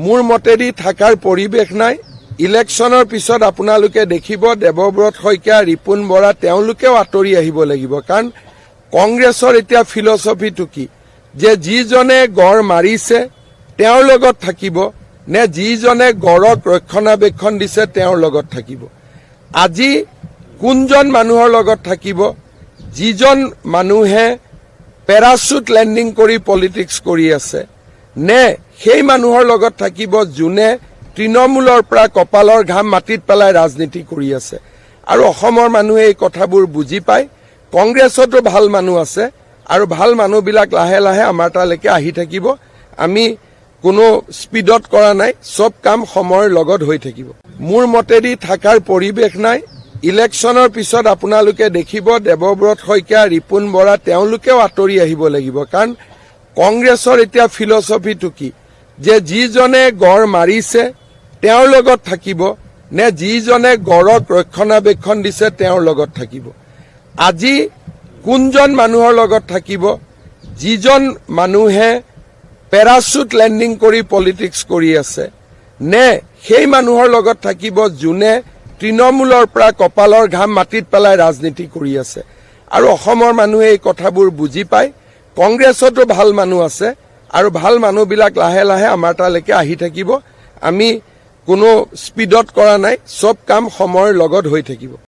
মোৰ মতেদি থাকাৰ পৰিৱেশ নাই। ইলেকশ্যনৰ পিছত আপোনালোকে দেখিব দেৱব্ৰত শইকীয়া, ৰিপুণ বৰা তেওঁলোকেও আঁতৰি আহিব লাগিব। কাৰণ কংগ্ৰেছৰ এতিয়া ফিলচফিটো কি যে যিজনে গড় মাৰিছে তেওঁৰ লগত থাকিব নে যিজনে গড়ক ৰক্ষণাবেক্ষণ দিছে তেওঁৰ লগত থাকিব। আজি কোনজন মানুহৰ লগত থাকিব? যিজন মানুহে পেৰাচুট লেণ্ডিং কৰি পলিটিক্স কৰি আছে, নে সেই মানুহৰ লগত থাকিব যোনে তৃণমূলৰ পৰা কপালৰ ঘাম মাটিত পেলাই ৰাজনীতি কৰি আছে? আৰু অসমৰ মানুহে এই কথাবোৰ বুজি পায়। কংগ্ৰেছতো ভাল মানুহ আছে আৰু ভাল মানুহবিলাক লাহে লাহে আমাৰ তালৈকে আহি থাকিব। আমি কোনো স্পীডত কৰা নাই, চব কাম সময়ৰ লগত হৈ থাকিব। মোৰ মতেদি থাকাৰ পৰিৱেশ নাই। ইলেকশ্যনৰ পিছত আপোনালোকে দেখিব দেৱব্ৰত শইকীয়া, ৰিপুণ বৰা তেওঁলোকেও আঁতৰি আহিব লাগিব। কাৰণ কংগ্ৰেছৰ এতিয়া ফিলচফিটো কি যে যিজনে গড় মাৰিছে তেওঁৰ লগত থাকিব নে যিজনে গড়ক ৰক্ষণাবেক্ষণ দিছে তেওঁৰ লগত থাকিব। আজি কোনজন মানুহৰ লগত থাকিব? যিজন মানুহে পেৰাচুট লেণ্ডিং কৰি পলিটিক্স কৰি আছে, নে সেই মানুহৰ লগত থাকিব যোনে তৃণমূলৰ পৰা কপালৰ ঘাম মাটিত পেলাই ৰাজনীতি কৰি আছে? আৰু অসমৰ মানুহে এই কথাবোৰ বুজি পায়। কংগ্ৰেছতো ভাল মানুহ আছে আৰু ভাল মানুহবিলাক লাহে লাহে আমাৰ তালৈকে আহি থাকিব। আমি কোনো স্পীডত কৰা নাই, চব কাম সময়ৰ লগত হৈ থাকিব।